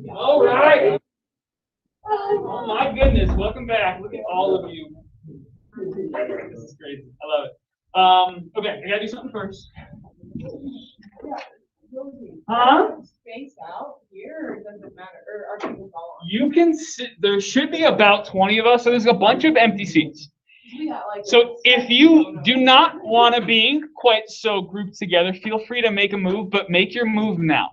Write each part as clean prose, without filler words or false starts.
All right. Oh my goodness, welcome back. Look at all of you. This is crazy. I love it. Okay, I gotta do something first. Huh? Space out here, or does it matter? Or are people following? You can sit, there should be about 20 of us, so there's a bunch of empty seats. We got like So if you do not want to be quite so grouped together, feel free to make a move, but make your move now.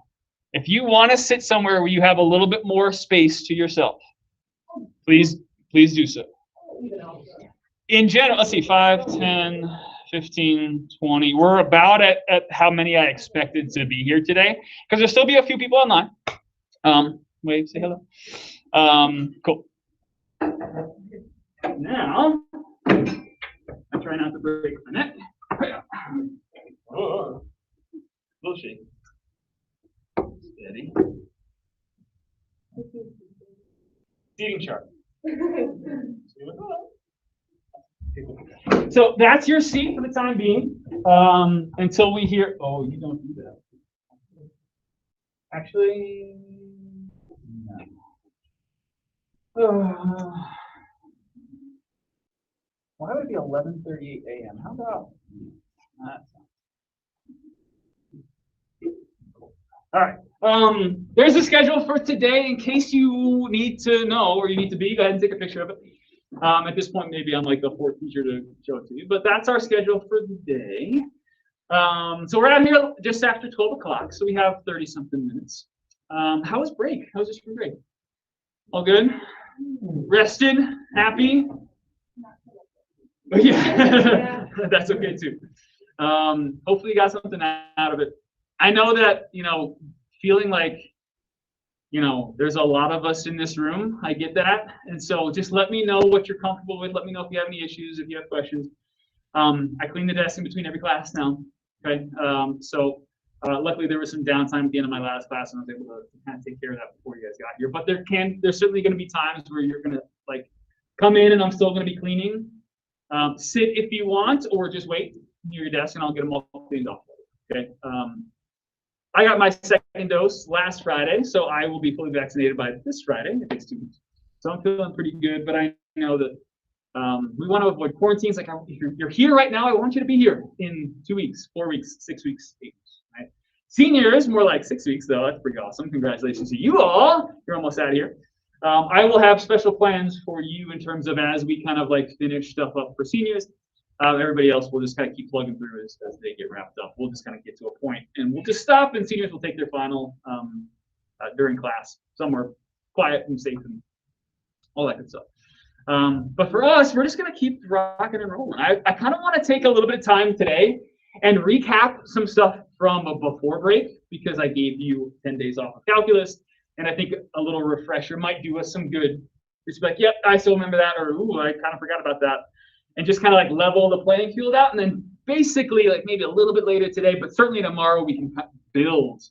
If you want to sit somewhere where you have a little bit more space to yourself, please do so. In general, let's see, 5, 10, 15, 20. We're about at how many I expected to be here today, because there'll still be a few people online. Wave, say hello. Cool. Now, I try not to break my neck. Oh, a little shaky. Steady. Seating chart. So that's your seat for the time being, until we hear. Oh, you don't do that. Actually, no. Why would it be 11:38 a.m.? How about that? All right. There's a schedule for today in case you need to know or you need to be. Go ahead and take a picture of it. At this point, maybe I'm like the fourth teacher to show it to you, but that's our schedule for the day. So we're out here just after 12 o'clock, so we have 30-something minutes. How was break? How was your spring break? All good? Rested? Happy? Yeah, that's okay too. Hopefully you got something out of it. I know that, feeling like, there's a lot of us in this room. I get that. And so just let me know what you're comfortable with. Let me know if you have any issues, if you have questions. I clean the desk in between every class now. Okay. Luckily there was some downtime at the end of my last class and I was able to kind of take care of that before you guys got here. But there's certainly going to be times where you're going to come in and I'm still going to be cleaning. Sit if you want, or just wait near your desk and I'll get them all cleaned off. Okay. I got my second dose last Friday, so I will be fully vaccinated by this Friday. It takes 2 weeks. So I'm feeling pretty good, but I know that we want to avoid quarantines. Like, if you're here right now, I want you to be here in 2 weeks, 4 weeks, 6 weeks, 8 weeks. Right? Seniors, more like 6 weeks, though. That's pretty awesome. Congratulations to you all. You're almost out of here. I will have special plans for you in terms of as we kind of finish stuff up for seniors. Everybody else will just kind of keep plugging through as they get wrapped up. We'll just kind of get to a point and we'll just stop and seniors will take their final during class somewhere quiet and safe and all that good stuff. But for us, we're just going to keep rocking and rolling. I kind of want to take a little bit of time today and recap some stuff from a before break because I gave you 10 days off of calculus. And I think a little refresher might do us some good. Just be like, yep, I still remember that, or ooh, I kind of forgot about that. And just kind of level the playing field out. And then basically maybe a little bit later today, but certainly tomorrow we can build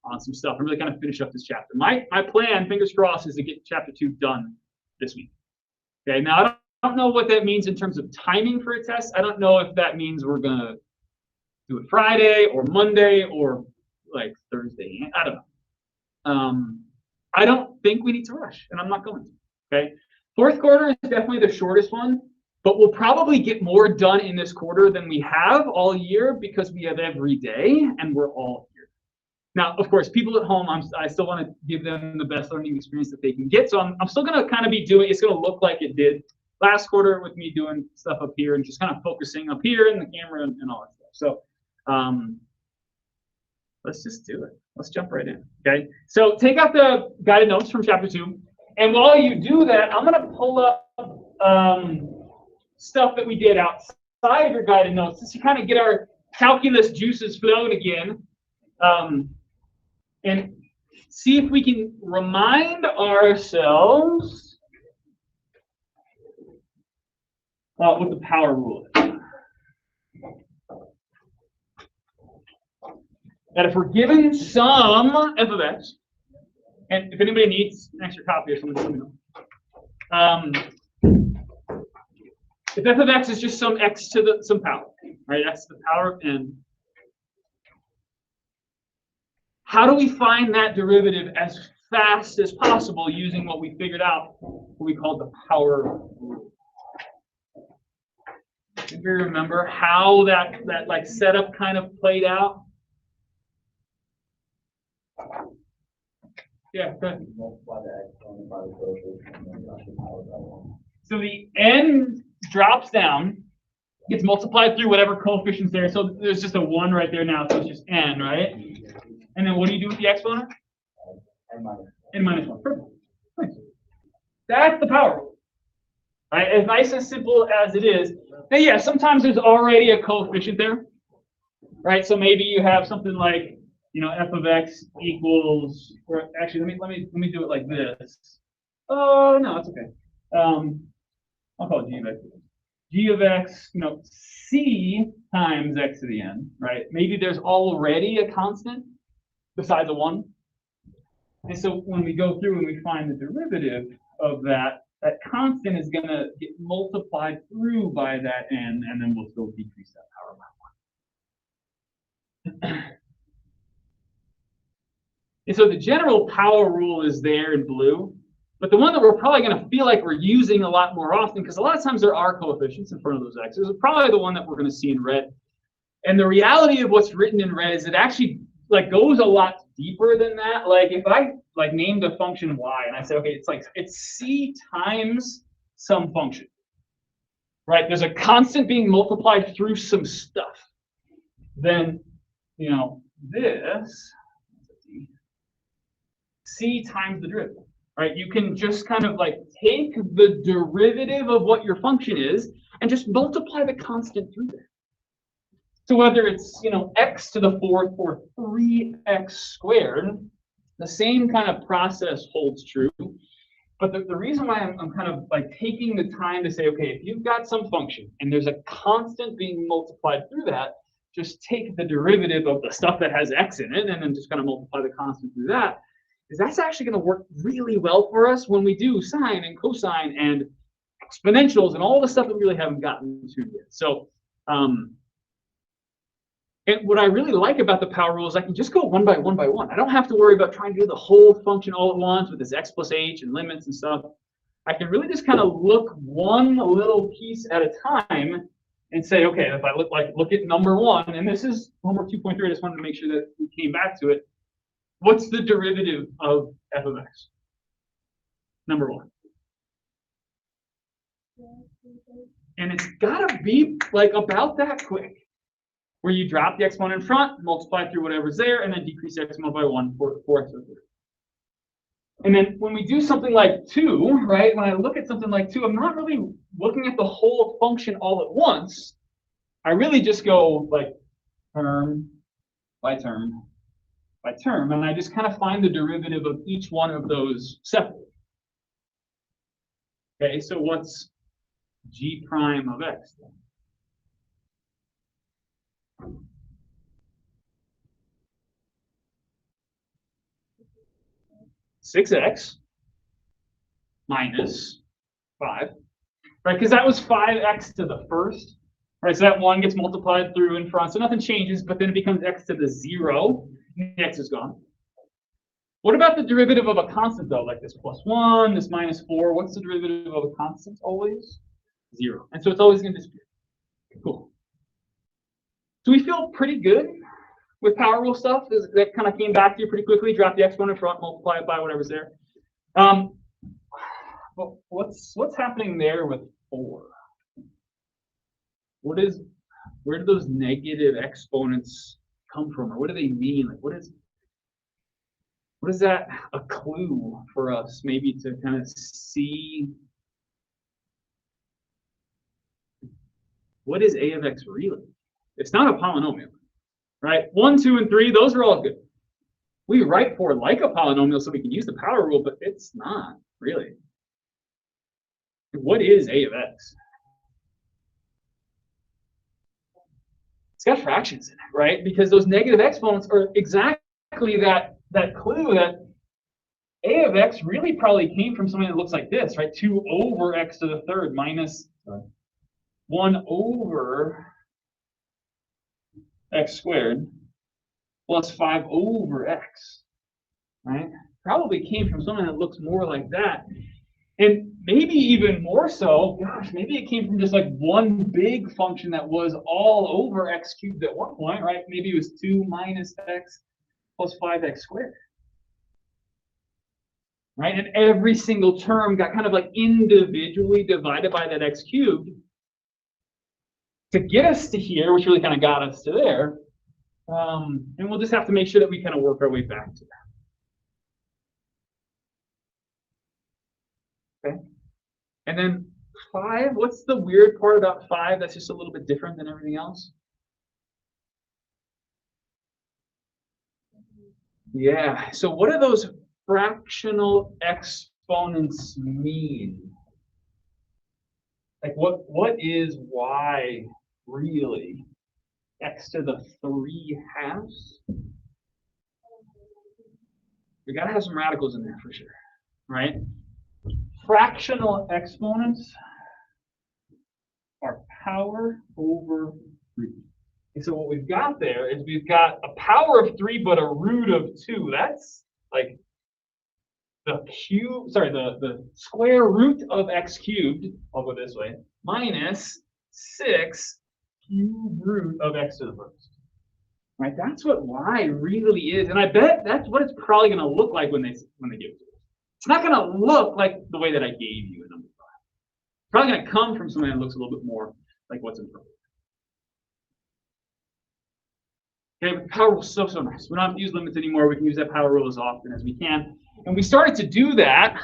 on some stuff and really kind of finish up this chapter. My plan, fingers crossed, is to get chapter 2 done this week. Okay, now I don't know what that means in terms of timing for a test. I don't know if that means we're going to do it Friday or Monday or Thursday. I don't know. I don't think we need to rush, and I'm not going to. Okay, fourth quarter is definitely the shortest one. But we'll probably get more done in this quarter than we have all year because we have every day and we're all here. Now, of course, people at home, I still want to give them the best learning experience that they can get. So I'm still going to kind of be doing, it's going to look like it did last quarter with me doing stuff up here and just kind of focusing up here in the camera and all that stuff. So let's just do it. Let's jump right in. Okay. So take out the guided notes from chapter 2. And while you do that, I'm going to pull up stuff that we did outside of your guided notes, just to kind of get our calculus juices flowing again, and see if we can remind ourselves what the power rule is. That if we're given some f of x, and if anybody needs an extra copy or something, let me know. If f of x is just some x to some power, right? That's the power of n. How do we find that derivative as fast as possible using what we figured out, what we call the power rule. Do you remember how that like setup kind of played out? Yeah, go ahead. So the n drops down, gets multiplied through whatever coefficient's there. So there's just a 1 right there now, so it's just n, right? And then what do you do with the exponent? N minus 1. Perfect. Nice. That's the power rule. Right? As nice and simple as it is. Now, yeah, sometimes there's already a coefficient there, right? So maybe you have something like, f of x equals, or actually, let me do it like this. Oh no, it's okay. I'll call it g of x. G of x, c times x to the n, right? Maybe there's already a constant besides a 1. And so when we go through and we find the derivative of that constant is going to get multiplied through by that n, and then we'll still decrease that power by 1. And so the general power rule is there in blue, but the one that we're probably going to feel like we're using a lot more often, because a lot of times there are coefficients in front of those x's, is probably the one that we're going to see in red. And the reality of what's written in red is it actually goes a lot deeper than that. Like if I named a function y and I said, okay, it's c times some function, right? There's a constant being multiplied through some stuff. Then, this c times the derivative, right? You can just kind of take the derivative of what your function is and just multiply the constant through there. So whether it's, x to the 4th or 3x squared, the same kind of process holds true. But the reason why I'm kind of taking the time to say, okay, if you've got some function and there's a constant being multiplied through that, just take the derivative of the stuff that has x in it and then just kind of multiply the constant through that, is that's actually going to work really well for us when we do sine and cosine and exponentials and all the stuff that we really haven't gotten to yet. So, and what I really like about the power rule is I can just go one by one by one. I don't have to worry about trying to do the whole function all at once with this x plus h and limits and stuff. I can really just kind of look one little piece at a time and say, okay, if I look at number 1, and this is homework 2.3, I just wanted to make sure that we came back to it. What's the derivative of f of x? Number 1. And it's got to be about that quick, where you drop the exponent in front, multiply through whatever's there, and then decrease the exponent by 1 for x over 3. And then when we do something like 2, right, when I look at something like 2, I'm not really looking at the whole function all at once. I really just go term by term by term, and I just kind of find the derivative of each one of those separately. Okay, so what's g prime of x then? (6x minus 5), right? Because that was 5x to the first, right? So that 1 gets multiplied through in front, so nothing changes, but then it becomes x to the 0, and the x is gone. What about the derivative of a constant, though, like this plus 1, this minus 4? What's the derivative of a constant always? 0. And so it's always going to disappear. Cool. So we feel pretty good with power rule stuff. That kind of came back to you pretty quickly. Drop the exponent in front, multiply it by whatever's there. But what's happening there with 4? Where do those negative exponents come from, or what do they mean? What is that a clue for us, maybe to kind of see what is a of x really? It's not a polynomial, right? 1, 2, and 3, those are all good. We write 4 like a polynomial so we can use the power rule, but it's not really. What is a of x? It's got fractions in it, right? Because those negative exponents are exactly that clue that a of x really probably came from something that looks like this, right? 2 over x to the 3rd minus 1 over x squared plus 5 over x, right? probably came from something that looks more like that. And maybe even more so, gosh, maybe it came from just like one big function that was all over x cubed at one point, right? Maybe it was 2 minus x plus 5x squared. Right? And every single term got kind of like individually divided by that x cubed to get us to here, which really kind of got us to there. And we'll just have to make sure that we kind of work our way back to that. Okay. And then 5, what's the weird part about 5 that's just a little bit different than everything else? Yeah, so what do those fractional exponents mean? Like what is y really? X to the 3/2? We gotta have some radicals in there for sure, right? Fractional exponents are power over 3. And so what we've got there is we've got a power of 3, but a root of 2. That's like the square root of x cubed, I'll go this way, minus 6 cube root of x to the first. Right? That's what y really is. And I bet that's what it's probably going to look like when they give it to us. It's not going to look like the way that I gave you in number 5. It's probably going to come from something that looks a little bit more like what's in front of it. Okay, but power rule is so nice. We don't have to use limits anymore. We can use that power rule as often as we can. And we started to do that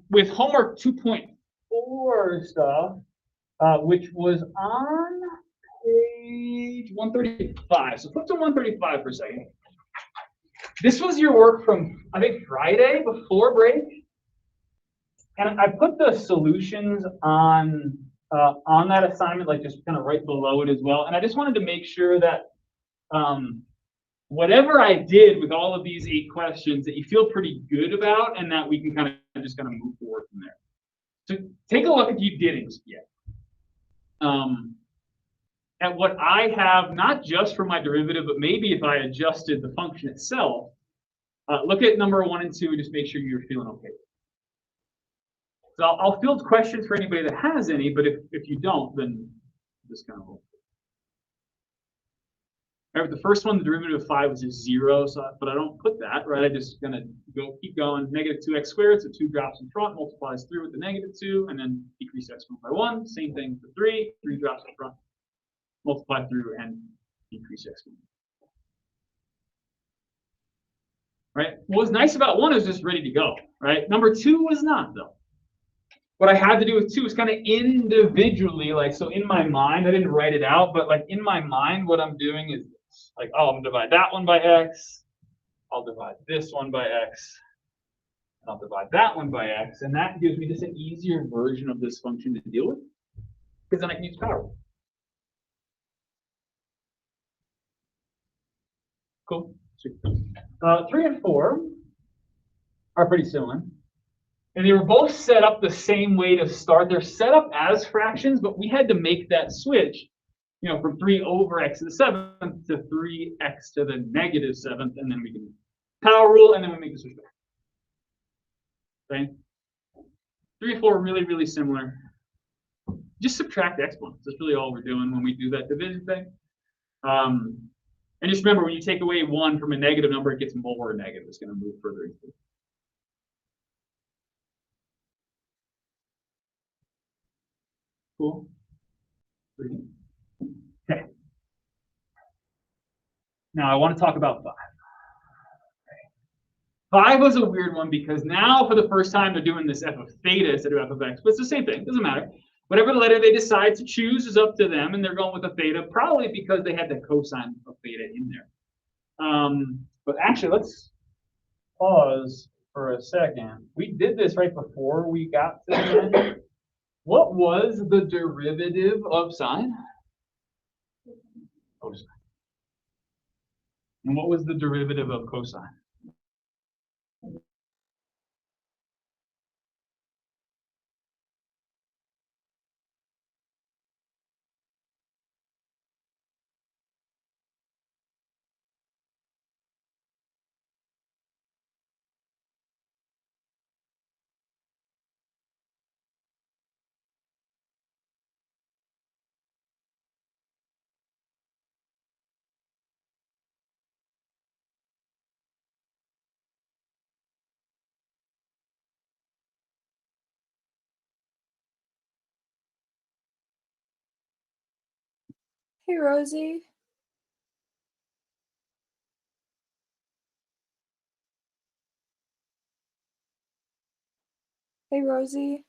with homework 2.4 stuff, which was on page 135. So flip to 135 for a second. This was your work from, I think, Friday before break. And I put the solutions on that assignment, like just kind of right below it as well. And I just wanted to make sure that whatever I did with all of these 8 questions that you feel pretty good about, and that we can kind of just move forward from there. So take a look if you didn't yet. At what I have, not just for my derivative, but maybe if I adjusted the function itself. Look at number 1 and 2 and just make sure you're feeling okay. So I'll field questions for anybody that has any, but if you don't, then just kind of roll. All right, the first one, the derivative of 5 is just 0, but I don't put that, right? I'm just going to keep going. Negative 2x squared, so 2 drops in front, multiplies through with the negative 2, and then decrease exponent by 1. Same thing for 3. 3 drops in front, multiply through, and decrease exponent. Right? What was nice about 1 is just ready to go, right? Number 2 was not, though. What I had to do with 2 is kind of individually, like, so in my mind, I didn't write it out, but like in my mind, what I'm doing is this. Like, oh, I'm going to divide that one by x. I'll divide this one by x. I'll divide that one by x. And that gives me just an easier version of this function to deal with, because then I can use power. Cool. 3 and 4 are pretty similar. And they were both set up the same way to start. They're set up as fractions, but we had to make that switch, from 3 over x to the 7th to 3x to the negative 7th, and then we can power rule, and then we make the switch back. Okay? 3 and 4 are really, really similar. Just subtract exponents. That's really all we're doing when we do that division thing. And just remember, when you take away 1 from a negative number, it gets more negative. It's going to move further into it. Cool. Okay. Now I want to talk about 5. 5 was a weird one because now for the first time they're doing this f of theta instead of f of x, but it's the same thing. It doesn't matter. Whatever letter they decide to choose is up to them, and they're going with a theta, probably because they had the cosine of theta in there. But actually, let's pause for a second. We did this right before we got to the end. What was the derivative of sine? Cosine. And what was the derivative of cosine? Hey, Rosie. Hey, Rosie.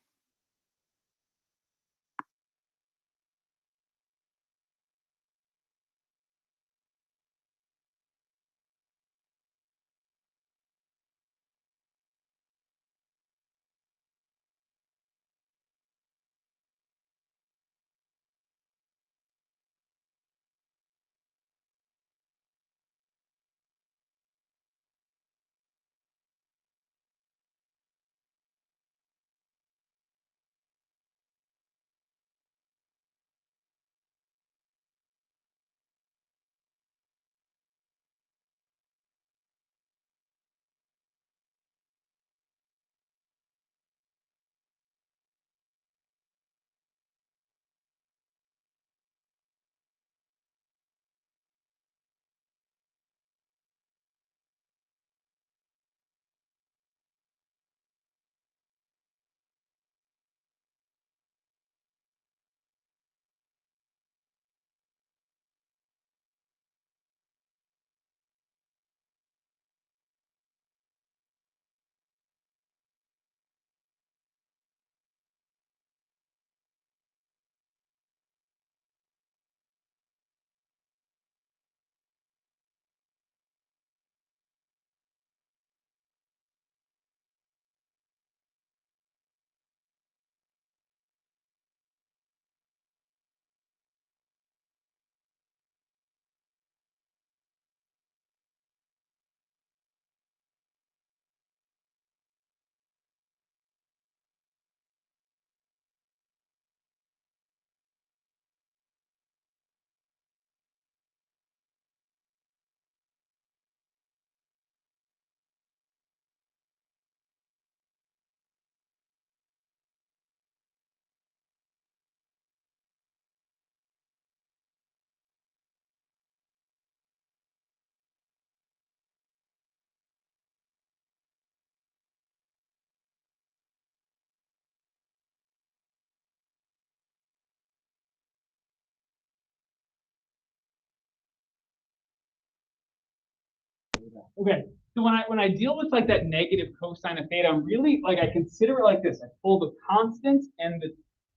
Okay, so when I deal with like that negative cosine of theta, I'm really like, I consider it like this. I pull the constant and the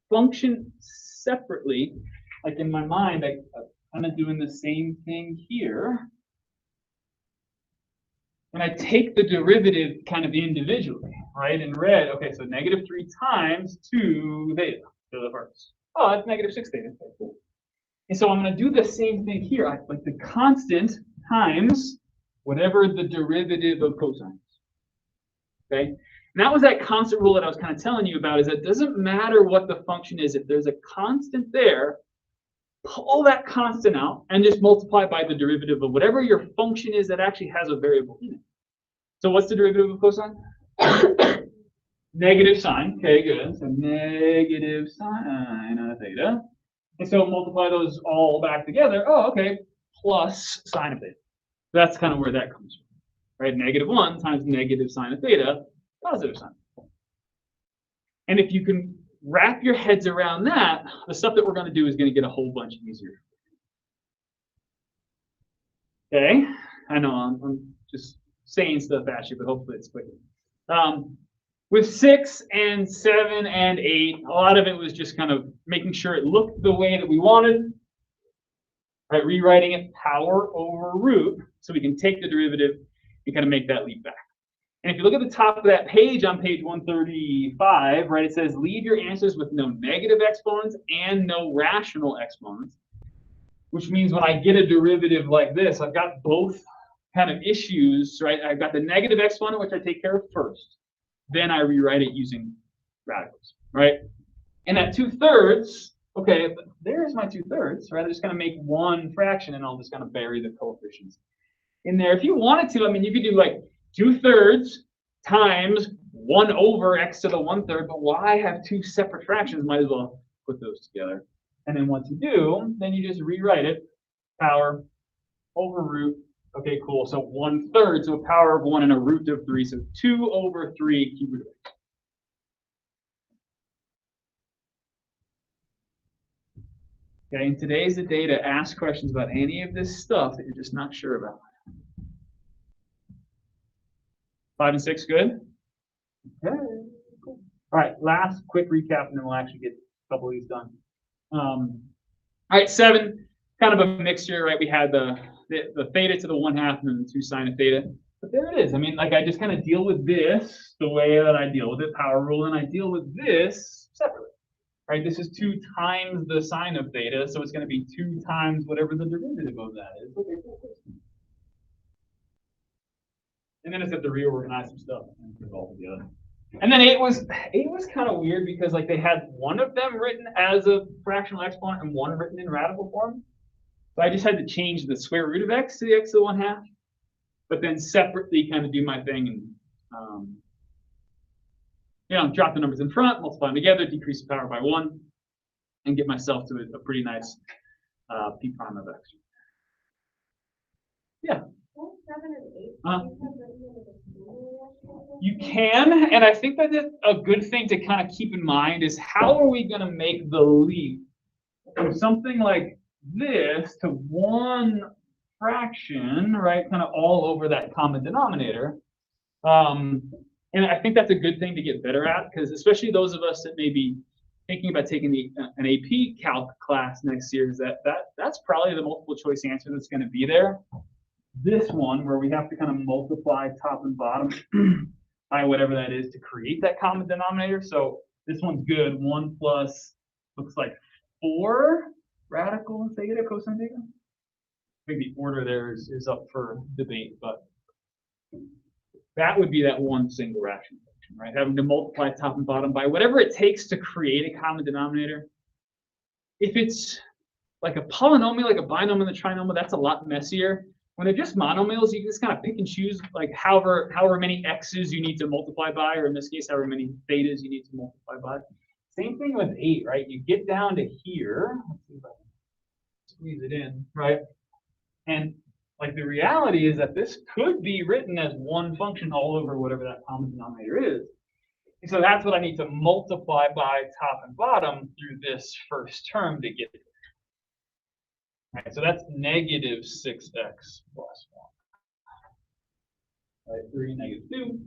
function separately. Like in my mind, I'm kind of doing the same thing here. And I take the derivative kind of individually, right? In red, okay, so negative 3 times 2 theta to the first. Oh, that's negative 6 theta. Okay, cool. And so I'm going to do the same thing here. Like the constant times whatever the derivative of cosine is. Okay? And that was that constant rule that I was kind of telling you about, is that it doesn't matter what the function is. If there's a constant there, pull that constant out and just multiply by the derivative of whatever your function is that actually has a variable in it. So what's the derivative of cosine? Negative sine. Okay, good. So negative sine of theta. And so multiply those all back together. Oh, okay. Plus sine of theta. That's kind of where that comes from, right? Negative 1 times negative sine of theta, positive sine. And if you can wrap your heads around that, the stuff that we're going to do is going to get a whole bunch easier. Okay? I know I'm just saying stuff at you, but hopefully it's quick. With 6 and 7 and 8, a lot of it was just kind of making sure it looked the way that we wanted. Right, rewriting it power over root, so we can take the derivative and kind of make that leap back. And if you look at the top of that page on page 135, right, it says leave your answers with no negative exponents and no rational exponents, which means when I get a derivative like this, I've got both kind of issues, right? I've got the negative exponent, which I take care of first. Then I rewrite it using radicals, right? And at 2/3, okay, but there's my 2/3, right? I'm just going to make one fraction and I'll just kind of bury the coefficients in there. If you wanted to, I mean, you could do like 2/3 times 1 over x to the 1/3, but why have two separate fractions? Might as well put those together. And then once you do, then you just rewrite it, power over root. Okay, cool. So 1/3, so a power of 1 and a root of 3. So 2 over 3 cubed root of x. Okay, and today's the day to ask questions about any of this stuff that you're just not sure about. 5 and 6, good? Okay. Cool. All right, last quick recap, and then we'll actually get a couple of these done. All right, 7, kind of a mixture, right? We had the theta to the 1/2 and then the 2 sine of theta. But there it is. I mean, like I just kind of deal with this the way that I deal with it, power rule, and I deal with this separately. Right, this is 2 times the sine of theta, so it's going to be 2 times whatever the derivative of that is. Okay, cool. And then it's have to reorganize some stuff and put it all together. And then 8 was kind of weird because like they had one of them written as a fractional exponent and one written in radical form. So I just had to change the square root of x to the x to the 1/2, but then separately kind of do my thing and drop the numbers in front, multiply them together, decrease the power by 1, and get myself to a pretty nice p prime of x. Yeah. 7 and 8. You can, and I think that a good thing to kind of keep in mind is how are we going to make the leap from something like this to one fraction, right? Kind of all over that common denominator. And I think that's a good thing to get better at, because especially those of us that may be thinking about taking an AP Calc class next year, is that's probably the multiple choice answer that's going to be there. This one, where we have to kind of multiply top and bottom by whatever that is to create that common denominator. So this one's good. 1 plus looks like 4 radical theta cosine theta. I think the order there is up for debate, but that would be that one single rational function, right? Having to multiply top and bottom by whatever it takes to create a common denominator. If it's like a polynomial, like a binomial and a trinomial, that's a lot messier. When they're just monomials, you can just kind of pick and choose like however many x's you need to multiply by, or in this case, however many thetas you need to multiply by. Same thing with 8, right? You get down to here. Let's see if I can squeeze it in, right? And like the reality is that this could be written as one function all over whatever that common denominator is. And so that's what I need to multiply by top and bottom through this first term to get there. Right, so that's negative 6x plus 1. Right, 3, negative 2,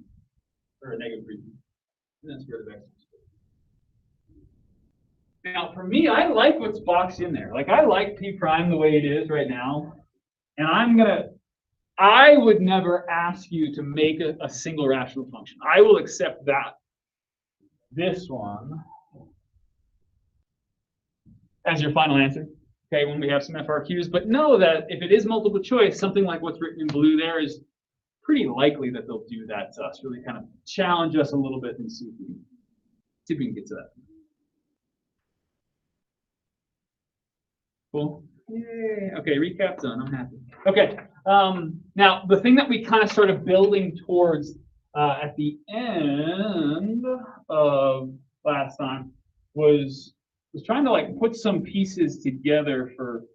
or negative 3, and then square root of x. Now, for me, I like what's boxed in there. Like, I like p prime the way it is right now. And I would never ask you to make a single rational function. I will accept that. This one as your final answer. Okay, when we have some FRQs, but know that if it is multiple choice, something like what's written in blue there is pretty likely that they'll do that to us, really kind of challenge us a little bit and see if we can get to that. Cool. Yay. Okay, recap done. I'm happy. Okay, now the thing that we kind of started building towards at the end of last time was trying to like put some pieces together for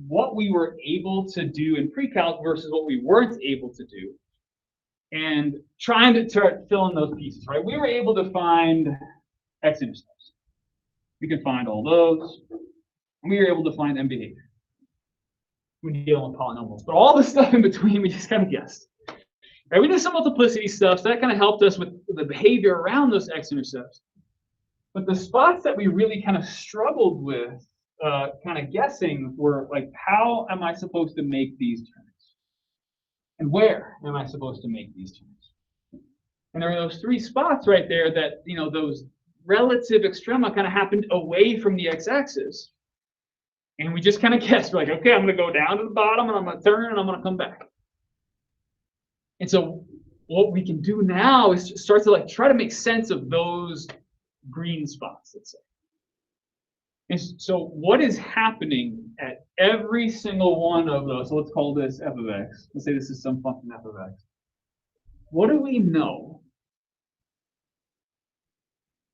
what we were able to do in pre-calc versus what we weren't able to do, and trying to start filling those pieces. Right, we were able to find x-intercepts. We can find all those. We were able to find M behavior when dealing with polynomials, but all the stuff in between we just kind of guessed. Right, we did some multiplicity stuff, so that kind of helped us with the behavior around those x-intercepts. But the spots that we really kind of struggled with kind of guessing were like, how am I supposed to make these terms? And where am I supposed to make these terms? And there were those 3 spots right there that, those relative extrema kind of happened away from the x-axis. And we just kind of guessed. We're like, okay, I'm going to go down to the bottom, and I'm going to turn, and I'm going to come back. And so what we can do now is start to like try to make sense of those green spots, let's say. And so what is happening at every single one of those? So let's call this f of x. Let's say this is some function f of x. What do we know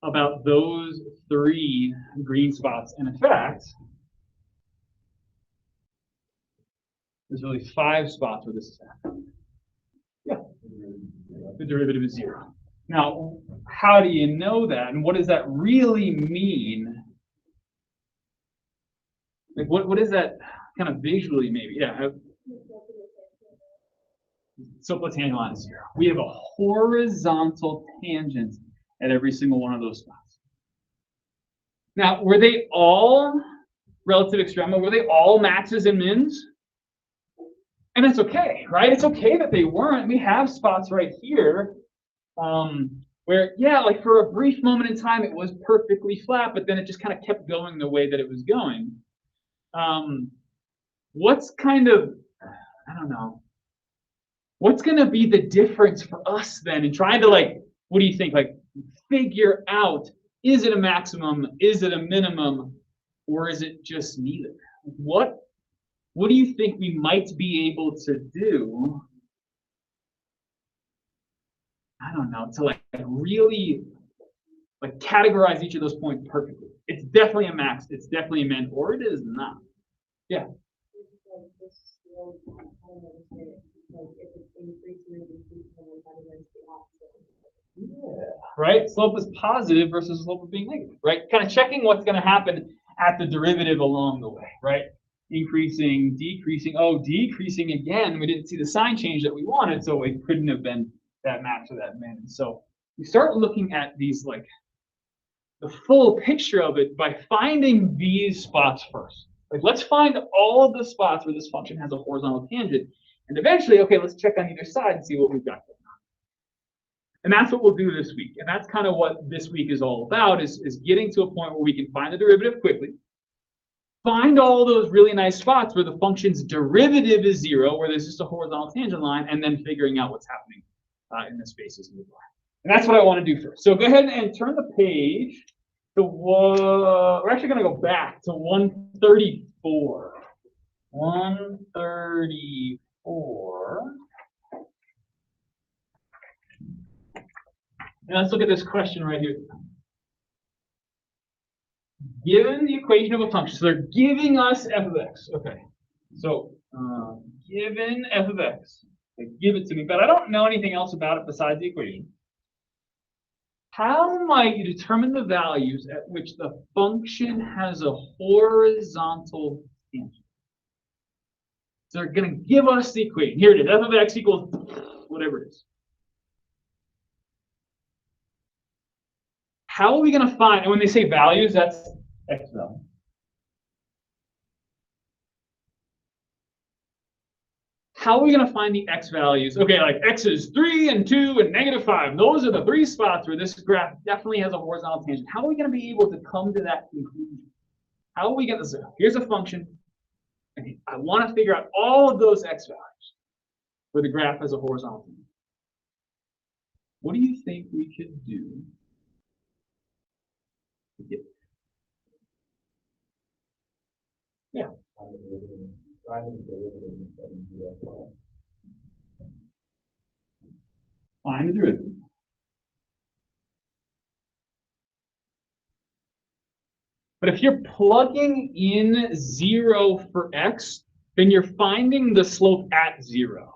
about those 3 green spots? And in fact, there's really 5 spots where this is happening. Yeah, the derivative is 0. Now, how do you know that? And what does that really mean Like what is that kind of visually maybe? Yeah. Slope of tangent line is 0. We have a horizontal tangent at every single one of those spots. Now, were they all relative extrema? Were they all maxes and mins? And that's okay, right? It's okay that they weren't. We have spots right here where, yeah, like for a brief moment in time, it was perfectly flat, but then it just kind of kept going the way that it was going. What's kind of, I don't know, what's going to be the difference for us then in trying to, like, what do you think, like, figure out, is it a maximum, is it a minimum, or is it just neither? What do you think we might be able to do, I don't know, to like really like categorize each of those points perfectly? It's definitely a max, it's definitely a min, or it is not. Yeah. Yeah, right? Slope is positive versus slope of being negative, right? Kind of checking what's going to happen at the derivative along the way, right? Increasing, decreasing. Oh, decreasing again. We didn't see the sign change that we wanted, so it couldn't have been that max or that min. So we start looking at these, like, the full picture of it by finding these spots first. Like, let's find all of the spots where this function has a horizontal tangent. And eventually, okay, let's check on either side and see what we've got going on. And that's what we'll do this week. And that's kind of what this week is all about, is getting to a point where we can find the derivative quickly, find all those really nice spots where the function's derivative is 0, where there's just a horizontal tangent line, and then figuring out what's happening in the spaces nearby. And that's what I want to do first. So go ahead and turn the page to, we're actually going to go back to 134. 134. And let's look at this question right here. Given the equation of a function, so they're giving us f of x. Okay, so given f of x, they give it to me, but I don't know anything else about it besides the equation. How might you determine the values at which the function has a horizontal tangent? So they're going to give us the equation. Here it is, f of x equals whatever it is. How are we going to find, and when they say values, that's x value. How are we going to find the x values? Okay, like x is 3 and 2 and -5. Those are the 3 spots where this graph definitely has a horizontal tangent. How are we going to be able to come to that conclusion? How are we going to say, here's a function, and I want to figure out all of those x values where the graph has a horizontal tangent. What do you think we could do? Yeah. Find the derivative. But if you're plugging in 0 for x, then you're finding the slope at 0.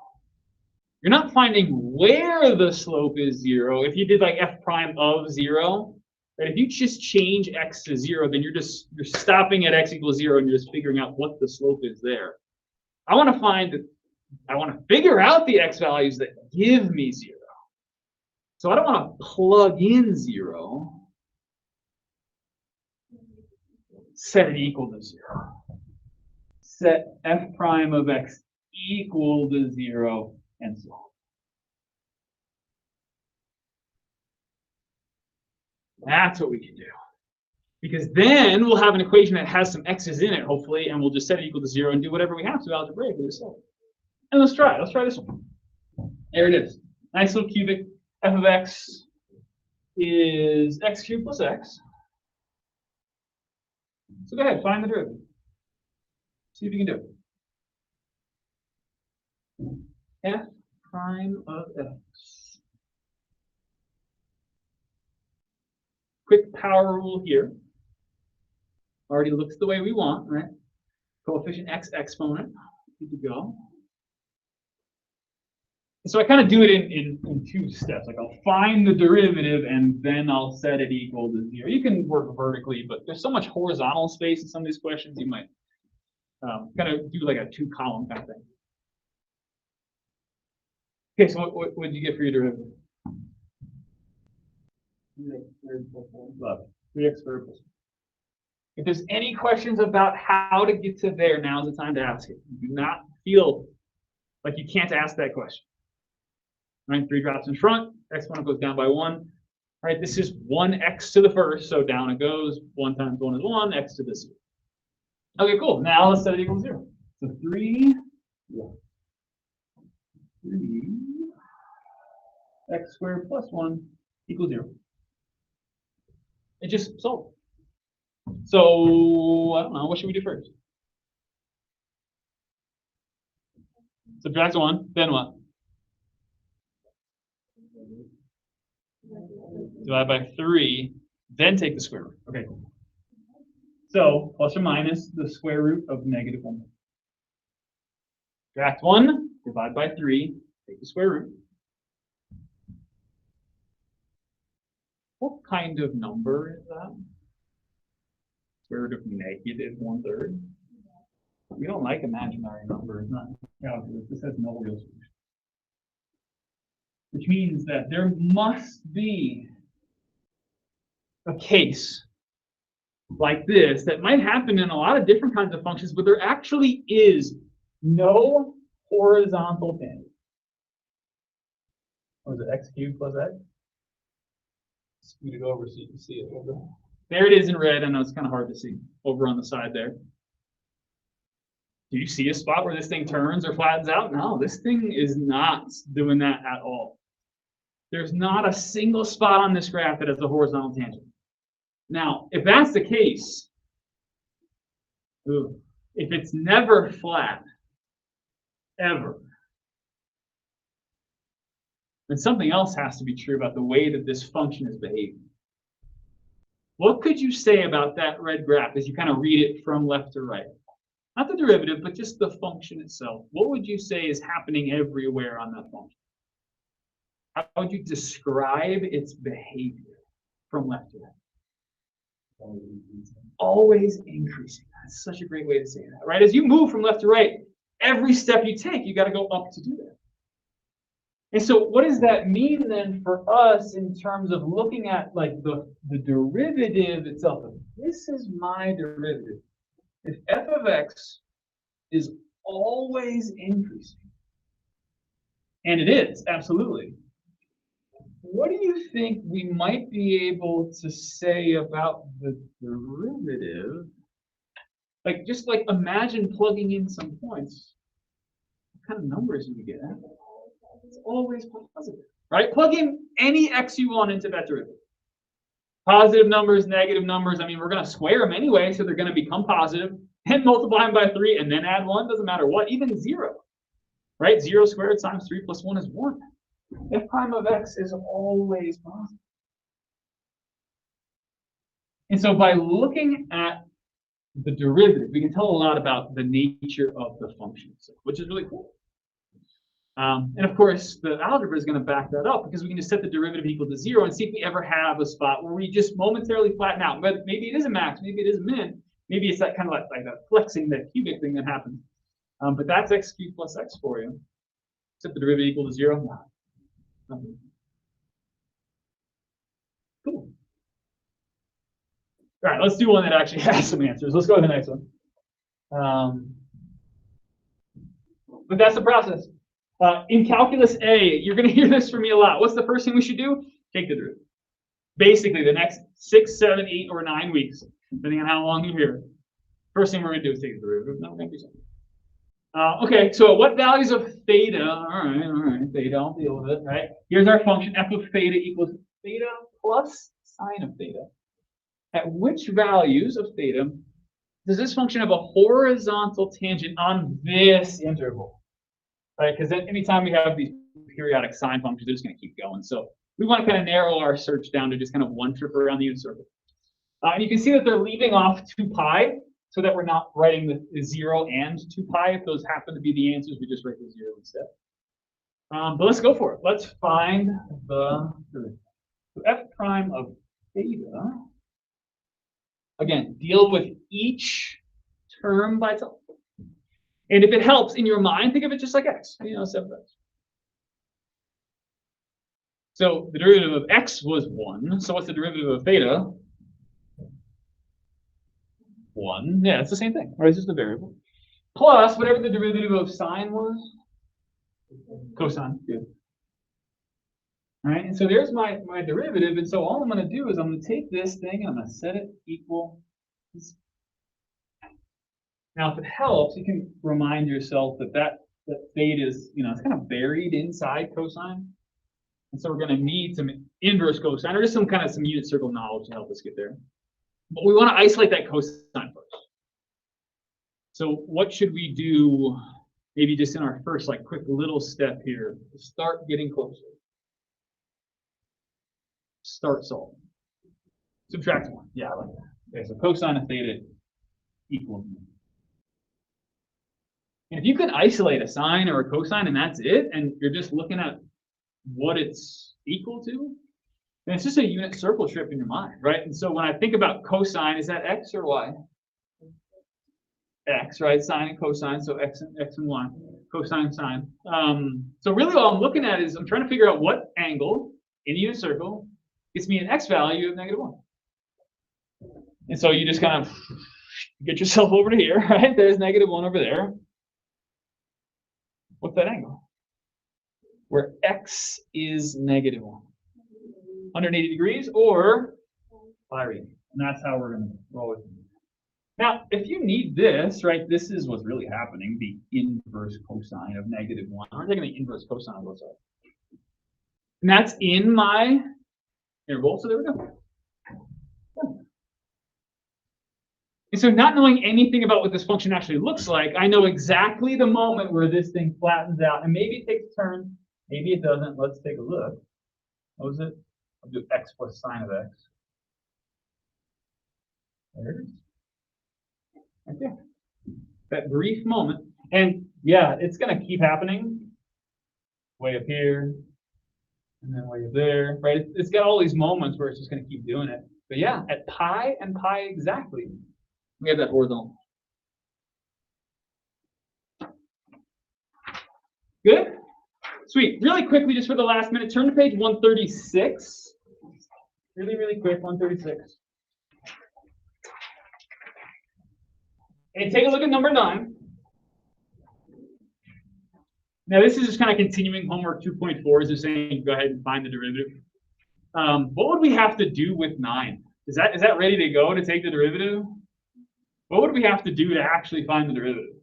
You're not finding where the slope is 0. If you did like f prime of 0, right? If you just change x to 0, then you're stopping at x equals 0 and you're just figuring out what the slope is there. I want to figure out the x values that give me 0. So I don't want to plug in 0. Set it equal to 0. Set f prime of x equal to 0, and so on. That's what we can do. Because then we'll have an equation that has some x's in it, hopefully, and we'll just set it equal to 0 and do whatever we have to algebraically. And let's try it. Let's try this one. There it is. Nice little cubic. F of x is x cubed plus x. So go ahead, find the derivative. See if you can do it. F prime of x. Quick power rule here. Already looks the way we want, right? Coefficient x exponent. Good to go. So I kind of do it in 2 steps. Like I'll find the derivative and then I'll set it equal to 0. You can work vertically, but there's so much horizontal space in some of these questions, you might kind of do like a 2-column kind of thing. Okay, so what did you get for your derivative? 3x squared plus 1. If there's any questions about how to get to there, now's the time to ask it. Do not feel like you can't ask that question. Right, 3 drops in front, x1 goes down by 1. All right, this is 1x to the first, so down it goes. 1 times 1 is 1, x to the 0. Okay, cool. Now let's set it equal to 0. So 3 x squared plus 1 equals 0. It just solved. So, I don't know, what should we do first? Subtract 1, then what? Divide by 3, then take the square root. Okay, cool. So, plus or minus the square root of negative 1. Subtract 1, divide by 3, take the square root. What kind of number is that? Square root of negative 1/3. We don't like imaginary numbers, not calculus. This has no real solution. Which means that there must be a case like this that might happen in a lot of different kinds of functions, but there actually is no horizontal tangent. What is it, x cubed plus x? Scoot it over so you can see it. There it is in red. I know it's kind of hard to see over on the side there. Do you see a spot where this thing turns or flattens out? No, this thing is not doing that at all. There's not a single spot on this graph that has a horizontal tangent. Now, if that's the case, if it's never flat, ever, then something else has to be true about the way that this function is behaving. What could you say about that red graph as you kind of read it from left to right? Not the derivative, but just the function itself. What would you say is happening everywhere on that function? How would you describe its behavior from left to right? Always increasing. That's such a great way to say that, right? As you move from left to right, every step you take, you got to go up to do that. And so what does that mean then for us in terms of looking at like the derivative itself? This is my derivative. If f of x is always increasing, and it is, absolutely, what do you think we might be able to say about the derivative? Like, just like imagine plugging in some points. What kind of numbers do you get? It's always positive, right? Plug in any x you want into that derivative. Positive numbers, negative numbers. I mean, we're going to square them anyway, so they're going to become positive. And multiply them by 3 and then add 1. Doesn't matter what, even 0. Right? 0 squared times 3 plus 1 is 1. F prime of x is always positive. And so by looking at the derivative, we can tell a lot about the nature of the function, which is really cool. And of course, the algebra is going to back that up because we can just set the derivative equal to 0 and see if we ever have a spot where we just momentarily flatten out. But maybe it is a max, maybe it is a min, maybe it's that kind of like a flexing, that cubic thing that happens. But that's x cubed plus x for you. Set the derivative equal to 0. No. Nothing. Cool. All right, let's do one that actually has some answers. Let's go to the next one. But that's the process. In calculus A, you're going to hear this from me a lot. What's the first thing we should do? Take the derivative. Basically, the next 6, 7, 8, or 9 weeks, depending on how long you're here, first thing we're going to do is take the derivative. No, we're going to do something. Okay, so what values of theta? All right, theta, I'll deal with it, right? Here's our function, f of theta equals theta plus sine of theta. At which values of theta does this function have a horizontal tangent on this interval? Right, because anytime we have these periodic sine functions, they're just going to keep going. So we want to kind of narrow our search down to just kind of one trip around the unit circle. And you can see that they're leaving off 2 pi, so that we're not writing the 0 and 2 pi. If those happen to be the answers, we just write the 0 instead. But let's go for it. Let's find the f prime of theta. Again, deal with each term by itself. And if it helps in your mind, think of it just like x, 7x. So the derivative of x was 1. So what's the derivative of theta? 1. Yeah, it's the same thing, right? It's just a variable. Plus whatever the derivative of sine was. Cosine. Good. All right, and so there's my derivative. And so all I'm going to do is I'm going to take this thing and I'm going to set it equal. Now, if it helps, you can remind yourself that theta is, it's kind of buried inside cosine. And so we're going to need some inverse cosine, or just some unit circle knowledge to help us get there. But we want to isolate that cosine first. So what should we do, maybe just in our first quick little step here, to start getting closer? Start solving. Subtract 1. Yeah, I like that. Okay, so cosine of theta equals 1. And if you can isolate a sine or a cosine and that's it, and you're just looking at what it's equal to, then it's just a unit circle strip in your mind, right? And so when I think about cosine, is that x or y? X, right? Sine and cosine, so x and y. Cosine, sine. So really all I'm looking at is I'm trying to figure out what angle in a unit circle gets me an x value of -1. And so you just kind of get yourself over to here, right? There's -1 over there. What's that angle? Where x is -1. 180 degrees or pi radian. And that's how we're going to roll it. Now, if you need this, right, this is what's really happening, the inverse cosine of -1. I'm taking the inverse cosine on both sides. And that's in my interval, so there we go. And so not knowing anything about what this function actually looks like, I know exactly the moment where this thing flattens out. And maybe it takes a turn, maybe it doesn't. Let's take a look. What was it? I'll do x plus sine of x. There it is. Right there. That brief moment. And yeah, it's going to keep happening. Way up here. And then way up there. Right? It's got all these moments where it's just going to keep doing it. But yeah, at pi and pi exactly, we have that horizontal. Good? Sweet. Really quickly, just for the last minute, turn to page 136. Really, really quick, 136. And take a look at number 9. Now, this is just kind of continuing homework 2.4, is just saying go ahead and find the derivative. What would we have to do with 9? Is that ready to go to take the derivative? What would we have to do to actually find the derivative?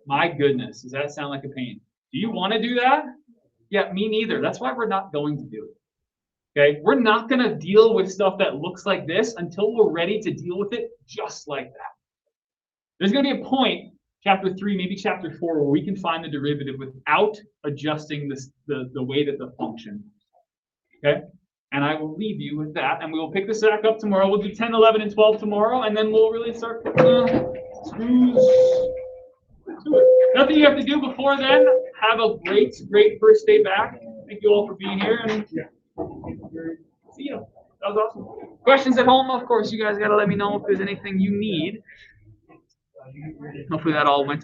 My goodness, does that sound like a pain? Do you want to do that? Yeah, me neither. That's why we're not going to do it. Okay, we're not going to deal with stuff that looks like this until we're ready to deal with it just like that. There's going to be a point, chapter 3, maybe chapter 4, where we can find the derivative without adjusting the way that the function. Okay. And I will leave you with that, and we will pick this back up tomorrow. We'll do 10, 11, and 12 tomorrow, and then we'll really start putting screws to it. Nothing you have to do before then. Have a great first day back. Thank you all for being here, and see you. That was awesome. Questions at home, of course, you guys got to let me know if there's anything you need. Hopefully that all went